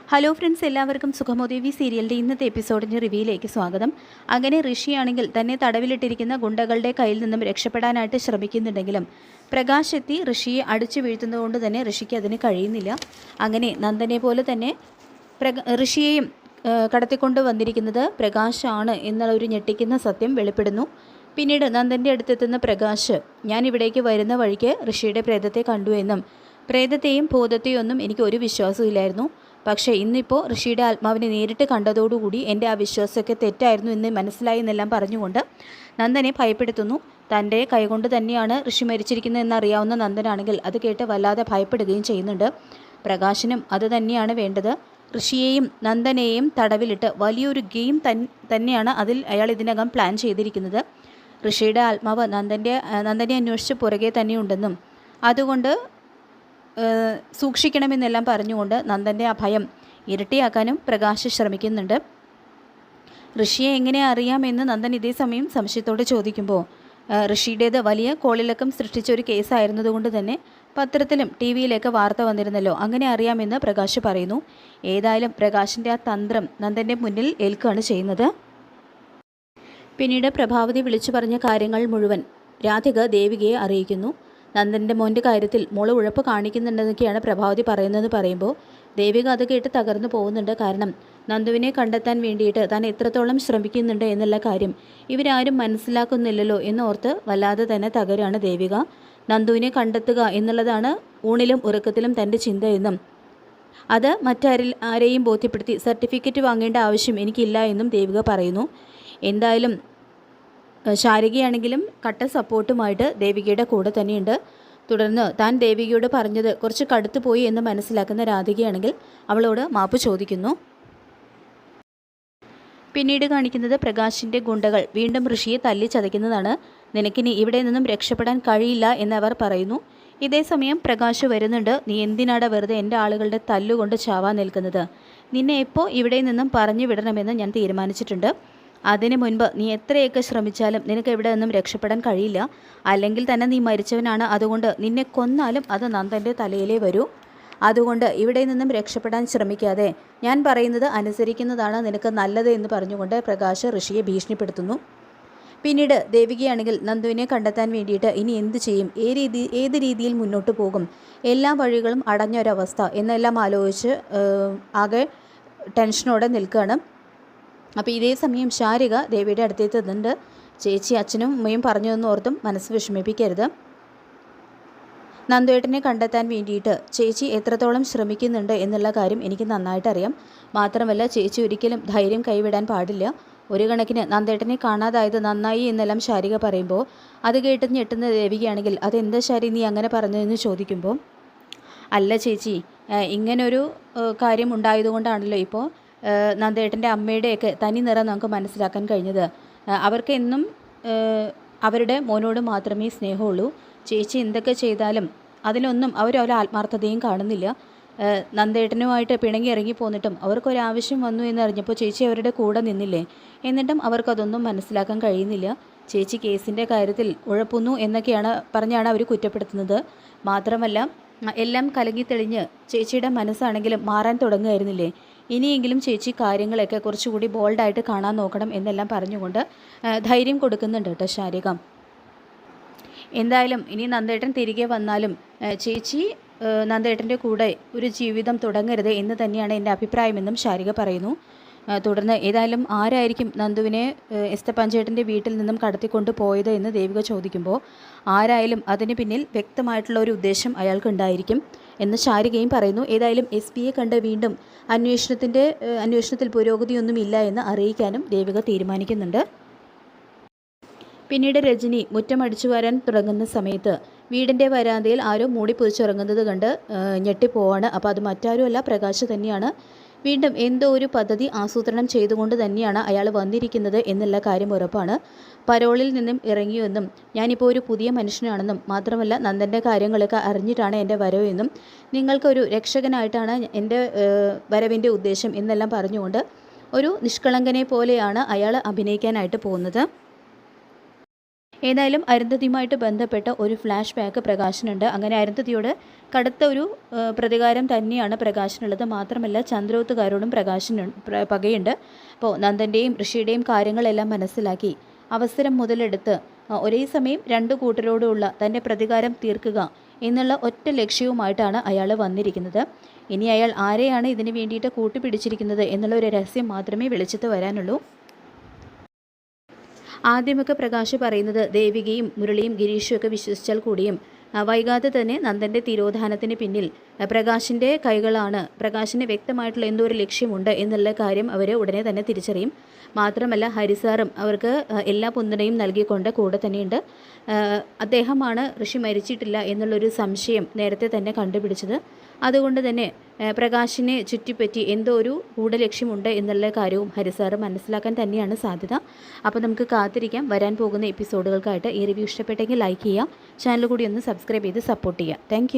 Hello friends, എല്ലാവർക്കും സുഖമോദേവി സീരിയലിൻ്റെ ഇന്നത്തെ എപ്പിസോഡിൻ്റെ റിവ്യൂയിലേക്ക് സ്വാഗതം. അങ്ങനെ ഋഷിയാണെങ്കിൽ തന്നെ തടവിലിട്ടിരിക്കുന്ന ഗുണ്ടകളുടെ കയ്യിൽ നിന്നും രക്ഷപ്പെടാനായിട്ട് ശ്രമിക്കുന്നുണ്ടെങ്കിലും പ്രകാശ് എത്തി ഋഷിയെ അടിച്ചു വീഴ്ത്തുന്നതുകൊണ്ട് തന്നെ ഋഷിക്ക് അതിന് കഴിയുന്നില്ല. അങ്ങനെ നന്ദനെ പോലെ തന്നെ ഋഷിയെയും കടത്തിക്കൊണ്ട് വന്നിരിക്കുന്നത് പ്രകാശാണ് എന്നുള്ള ഒരു ഞെട്ടിക്കുന്ന സത്യം വെളിപ്പെടുന്നു. പിന്നീട് നന്ദൻ്റെ അടുത്തെത്തുന്ന പ്രകാശ്, ഞാൻ ഇവിടേക്ക് വരുന്ന വഴിക്ക് ഋഷിയുടെ പ്രേതത്തെ കണ്ടു എന്നും പ്രേതത്തെയും ഭൂതത്തെയും ഒന്നും എനിക്ക് ഒരു വിശ്വാസമില്ലായിരുന്നു. പക്ഷേ ഇന്നിപ്പോൾ ഋഷിയുടെ ആത്മാവിനെ നേരിട്ട് കണ്ടതോടുകൂടി എൻ്റെ ആ വിശ്വാസമൊക്കെ തെറ്റായിരുന്നു എന്ന് മനസ്സിലായി എന്നെല്ലാം പറഞ്ഞുകൊണ്ട് നന്ദനെ ഭയപ്പെടുത്തുന്നു. തൻ്റെ കൈകൊണ്ട് തന്നെയാണ് ഋഷി മരിച്ചിരിക്കുന്നത് എന്നറിയാവുന്ന നന്ദനാണെങ്കിൽ അത് കേട്ട് വല്ലാതെ ഭയപ്പെടുകയും ചെയ്യുന്നുണ്ട്. പ്രകാശനും അത് തന്നെയാണ് വേണ്ടത്. ഋഷിയെയും നന്ദനെയും തടവിലിട്ട് വലിയൊരു ഗെയിം തന്നെയാണ് അതിൽ അയാൾ ഇതിനകം പ്ലാൻ ചെയ്തിരിക്കുന്നത്. ഋഷിയുടെ ആത്മാവ് നന്ദനെ അന്വേഷിച്ച് പുറകെ തന്നെയുണ്ടെന്നും അതുകൊണ്ട് സൂക്ഷിക്കണമെന്നെല്ലാം പറഞ്ഞുകൊണ്ട് നന്ദൻ്റെ ആ ഭയം ഇരട്ടിയാക്കാനും പ്രകാശ് ശ്രമിക്കുന്നുണ്ട്. ഋഷിയെ എങ്ങനെ അറിയാമെന്ന് നന്ദൻ ഇതേ സമയം സംശയത്തോടെ ചോദിക്കുമ്പോൾ ഋഷിയുടേത് വലിയ കോളിളക്കം സൃഷ്ടിച്ച ഒരു കേസായിരുന്നതുകൊണ്ട് തന്നെ പത്രത്തിലും ടി വിയിലൊക്കെ വാർത്ത വന്നിരുന്നല്ലോ, അങ്ങനെ അറിയാമെന്ന് പ്രകാശ് പറയുന്നു. ഏതായാലും പ്രകാശിൻ്റെ ആ തന്ത്രം നന്ദൻ്റെ മുന്നിൽ ഏൽക്കുകയാണ് ചെയ്യുന്നത്. പിന്നീട് പ്രഭാവതി വിളിച്ചു പറഞ്ഞ കാര്യങ്ങൾ മുഴുവൻ രാധിക ദേവികയെ അറിയിക്കുന്നു. നന്ദൻ്റെ മോൻ്റെ കാര്യത്തിൽ മോള് ഉഴപ്പ് കാണിക്കുന്നുണ്ടെന്നൊക്കെയാണ് പ്രഭാവതി പറയുന്നതെന്ന് പറയുമ്പോൾ ദേവിക അത് കേട്ട് തകർന്നു പോകുന്നുണ്ട്. കാരണം നന്ദുവിനെ കണ്ടെത്താൻ വേണ്ടിയിട്ട് താൻ എത്രത്തോളം ശ്രമിക്കുന്നുണ്ട് എന്നുള്ള കാര്യം ഇവരാരും മനസ്സിലാക്കുന്നില്ലല്ലോ എന്നോർത്ത് വല്ലാതെ തന്നെ തകരാണ് ദേവിക. നന്ദുവിനെ കണ്ടെത്തുക എന്നുള്ളതാണ് ഊണിലും ഉറക്കത്തിലും തൻ്റെ ചിന്തയെന്നും അത് ആരെയും ബോധ്യപ്പെടുത്തി സർട്ടിഫിക്കറ്റ് വാങ്ങേണ്ട ആവശ്യം എനിക്കില്ല എന്നും ദേവിക പറയുന്നു. എന്തായാലും ശാരികയാണെങ്കിലും കട്ട സപ്പോർട്ടുമായിട്ട് ദേവികയുടെ കൂടെ തന്നെയുണ്ട്. തുടർന്ന് താൻ ദേവികയോട് പറഞ്ഞത് കുറച്ച് കടുത്തു പോയി എന്ന് മനസ്സിലാക്കുന്ന രാധികയാണെങ്കിൽ അവളോട് മാപ്പ് ചോദിക്കുന്നു. പിന്നീട് കാണിക്കുന്നത് പ്രകാശിൻ്റെ ഗുണ്ടകൾ വീണ്ടും ഋഷിയെ തല്ലി ചതയ്ക്കുന്നതാണ്. നിനക്കിനി ഇവിടെ നിന്നും രക്ഷപ്പെടാൻ കഴിയില്ല എന്നവർ പറയുന്നു. ഇതേസമയം പ്രകാശ് വരുന്നുണ്ട്. നീ എന്തിനാണ് വെറുതെ എൻ്റെ ആളുകളുടെ തല്ലുകൊണ്ട് ചാവാൻ നിൽക്കുന്നത്? നിന്നെ എപ്പോൾ ഇവിടെ നിന്നും പറഞ്ഞു വിടണമെന്ന് ഞാൻ തീരുമാനിച്ചിട്ടുണ്ട്. അതിനു മുൻപ് നീ എത്രയൊക്കെ ശ്രമിച്ചാലും നിനക്ക് ഇവിടെ നിന്നും രക്ഷപ്പെടാൻ കഴിയില്ല. അല്ലെങ്കിൽ തന്നെ നീ മരിച്ചവനാണ്. അതുകൊണ്ട് നിന്നെ കൊന്നാലും അത് നന്ദൻ്റെ തലയിലേ വരൂ. അതുകൊണ്ട് ഇവിടെ നിന്നും രക്ഷപ്പെടാൻ ശ്രമിക്കാതെ ഞാൻ പറയുന്നത് അനുസരിക്കുന്നതാണ് നിനക്ക് നല്ലത് എന്ന് പറഞ്ഞുകൊണ്ട് പ്രകാശ് ഋഷിയെ ഭീഷണിപ്പെടുത്തുന്നു. പിന്നീട് ദേവികയാണെങ്കിൽ നന്ദുവിനെ കണ്ടെത്താൻ വേണ്ടിയിട്ട് ഇനി എന്ത് ചെയ്യും, ഏത് രീതിയിൽ മുന്നോട്ട് പോകും, എല്ലാ വഴികളും അടഞ്ഞൊരവസ്ഥ എന്നെല്ലാം ആലോചിച്ച് ആകെ ടെൻഷനോടെ നിൽക്കുകയാണ്. അപ്പോൾ ഇതേ സമയം ശാരിക ദേവിയുടെ അടുത്തെത്തുന്നുണ്ട്. ചേച്ചി അച്ഛനും അമ്മയും പറഞ്ഞതെന്ന് ഓർത്തും മനസ്സ് വിഷമിപ്പിക്കരുത്. നന്ദേട്ടനെ കണ്ടെത്താൻ വേണ്ടിയിട്ട് ചേച്ചി എത്രത്തോളം ശ്രമിക്കുന്നുണ്ട് എന്നുള്ള കാര്യം എനിക്ക് നന്നായിട്ട് അറിയാം. മാത്രമല്ല ചേച്ചി ഒരിക്കലും ധൈര്യം കൈവിടാൻ പാടില്ല. ഒരു കണക്കിന് നന്ദേട്ടനെ കാണാതായത് നന്നായി എന്നെല്ലാം ശാരിക പറയുമ്പോൾ അത് കേട്ട് ഞെട്ടുന്ന ദേവികയാണെങ്കിൽ അതെന്താ ശാരി നീ അങ്ങനെ പറഞ്ഞതെന്ന് ചോദിക്കുമ്പോൾ, അല്ല ചേച്ചി, ഇങ്ങനൊരു കാര്യം ഉണ്ടായതുകൊണ്ടാണല്ലോ ഇപ്പോൾ നന്ദേട്ടൻ്റെ അമ്മയുടെയൊക്കെ തനി നിറം നമുക്ക് മനസ്സിലാക്കാൻ കഴിഞ്ഞത്. അവർക്ക് എന്നും അവരുടെ മോനോട് മാത്രമേ സ്നേഹമുള്ളൂ. ചേച്ചി എന്തൊക്കെ ചെയ്താലും അതിലൊന്നും അവരൊരു ആത്മാർത്ഥതയും കാണുന്നില്ല. നന്ദേട്ടനുമായിട്ട് പിണങ്ങി ഇറങ്ങി പോന്നിട്ടും അവർക്കൊരാവശ്യം വന്നു എന്നറിഞ്ഞപ്പോൾ ചേച്ചി അവരുടെ കൂടെ നിന്നില്ലേ? എന്നിട്ടും അവർക്കതൊന്നും മനസ്സിലാക്കാൻ കഴിയുന്നില്ല. ചേച്ചി കേസിൻ്റെ കാര്യത്തിൽ ഉഴപ്പുന്നു എന്നൊക്കെയാണ് പറഞ്ഞാണ് അവർ കുറ്റപ്പെടുത്തുന്നത്. മാത്രമല്ല എല്ലാം കലങ്ങി തെളിഞ്ഞ് ചേച്ചിയുടെ മനസ്സാണെങ്കിലും മാറാൻ തുടങ്ങുമായിരുന്നില്ലേ? ഇനിയെങ്കിലും ചേച്ചി കാര്യങ്ങളൊക്കെ കുറച്ചുകൂടി ബോൾഡായിട്ട് കാണാൻ നോക്കണം എന്നെല്ലാം പറഞ്ഞുകൊണ്ട് ധൈര്യം കൊടുക്കുന്നുണ്ട് കേട്ടോ ശാരിക. എന്തായാലും ഇനി നന്ദേട്ടൻ തിരികെ വന്നാലും ചേച്ചി നന്ദേട്ടൻ്റെ കൂടെ ഒരു ജീവിതം തുടങ്ങരുത് എന്ന് തന്നെയാണ് എൻ്റെ അഭിപ്രായമെന്നും ശാരിക പറയുന്നു. തുടർന്ന് ഏതായാലും ആരായിരിക്കും നന്ദുവിനെ എസ്തപ്പാഞ്ചേട്ടൻ്റെ വീട്ടിൽ നിന്നും കടത്തിക്കൊണ്ട് പോയത് എന്ന് ദേവിക ചോദിക്കുമ്പോൾ ആരായാലും അതിന് പിന്നിൽ വ്യക്തമായിട്ടുള്ള ഒരു ഉദ്ദേശം അയാൾക്കുണ്ടായിരിക്കും എന്ന് ശാരികയും പറയുന്നു. ഏതായാലും SP കണ്ട് വീണ്ടും അന്വേഷണത്തിൽ പുരോഗതിയൊന്നുമില്ല എന്ന് അറിയിക്കാനും ദേവിക തീരുമാനിക്കുന്നുണ്ട്. പിന്നീട് രജനി മുറ്റമടിച്ചു വരാൻ തുടങ്ങുന്ന സമയത്ത് വീടിൻ്റെ വരാന്തയിൽ ആരോ മൂടി പൊതിച്ചിറങ്ങുന്നത് കണ്ട് ഞെട്ടിപ്പോവാണ്. അപ്പോൾ അത് മറ്റാരുമല്ല, പ്രകാശ് തന്നെയാണ്. വീണ്ടും എന്തോ ഒരു പദ്ധതി ആസൂത്രണം ചെയ്തുകൊണ്ട് തന്നെയാണ് അയാൾ വന്നിരിക്കുന്നത് എന്നുള്ള കാര്യം ഉറപ്പാണ്. പരോളിൽ നിന്നും ഇറങ്ങിയെന്നും ഞാനിപ്പോൾ ഒരു പുതിയ മനുഷ്യനാണെന്നും മാത്രമല്ല നന്ദൻ്റെ കാര്യങ്ങളൊക്കെ അറിഞ്ഞിട്ടാണ് എൻ്റെ വരവെന്നും നിങ്ങൾക്കൊരു രക്ഷകനായിട്ടാണ് എൻ്റെ വരവിൻ്റെ ഉദ്ദേശം എന്നെല്ലാം പറഞ്ഞുകൊണ്ട് ഒരു നിഷ്കളങ്കനെ പോലെയാണ് അയാൾ അഭിനയിക്കാനായിട്ട് പോകുന്നത്. ഏതായാലും അരുന്ധതിയുമായിട്ട് ബന്ധപ്പെട്ട ഒരു ഫ്ലാഷ് ബാക്ക് പ്രകാശനുണ്ട്. അങ്ങനെ അരുന്ധതിയോട് കടുത്ത ഒരു പ്രതികാരം തന്നെയാണ് പ്രകാശനുള്ളത്. മാത്രമല്ല ചന്ദ്രോത്തുകാരോടും പകയുണ്ട്. അപ്പോൾ നന്ദൻ്റെയും ഋഷിയുടെയും കാര്യങ്ങളെല്ലാം മനസ്സിലാക്കി അവസരം മുതലെടുത്ത് ഒരേ സമയം രണ്ടു കൂട്ടരോടുള്ള തൻ്റെ പ്രതികാരം തീർക്കുക എന്നുള്ള ഒറ്റ ലക്ഷ്യവുമായിട്ടാണ് അയാൾ വന്നിരിക്കുന്നത്. ഇനി അയാൾ ആരെയാണ് ഇതിനു വേണ്ടിയിട്ട് കൂട്ടുപിടിച്ചിരിക്കുന്നത് എന്നുള്ള ഒരു രഹസ്യം മാത്രമേ വെളിച്ചത്ത് വരാനുള്ളൂ. ആദ്യമൊക്കെ പ്രകാശ് പറയുന്നത് ദേവികയും മുരളിയും ഗിരീഷും ഒക്കെ വിശ്വസിച്ചാൽ കൂടിയും വൈകാതെ തന്നെ നന്ദൻ്റെ തിരോധാനത്തിന് പിന്നിൽ പ്രകാശിൻ്റെ കൈകളാണ്, പ്രകാശിന് വ്യക്തമായിട്ടുള്ള എന്തോ ഒരു ലക്ഷ്യമുണ്ട് എന്നുള്ള കാര്യം അവർ ഉടനെ തന്നെ തിരിച്ചറിയും. മാത്രമല്ല ഹരിസാറും അവർക്ക് എല്ലാ പിന്തുണയും നൽകിക്കൊണ്ട് കൂടെ തന്നെയുണ്ട്. അദ്ദേഹമാണ് ഋഷി മരിച്ചിട്ടില്ല എന്നുള്ളൊരു സംശയം നേരത്തെ തന്നെ കണ്ടുപിടിച്ചത്. അതുകൊണ്ട് തന്നെ പ്രകാശിനെ ചുറ്റിപ്പറ്റി എന്തോ ഒരു ഗൂഢലക്ഷ്യമുണ്ട് എന്നുള്ള കാര്യവും ഹരിസാറ് മനസ്സിലാക്കാൻ തന്നെയാണ് സാധ്യത. അപ്പോൾ നമുക്ക് കാത്തിരിക്കാം വരാൻ പോകുന്ന എപ്പിസോഡുകൾക്കായിട്ട്. ഈ റിവ്യൂ ഇഷ്ടപ്പെട്ടെങ്കിൽ ലൈക്ക് ചെയ്യുക, ചാനൽ കൂടി ഒന്ന് സബ്സ്ക്രൈബ് ചെയ്ത് സപ്പോർട്ട് ചെയ്യുക. താങ്ക്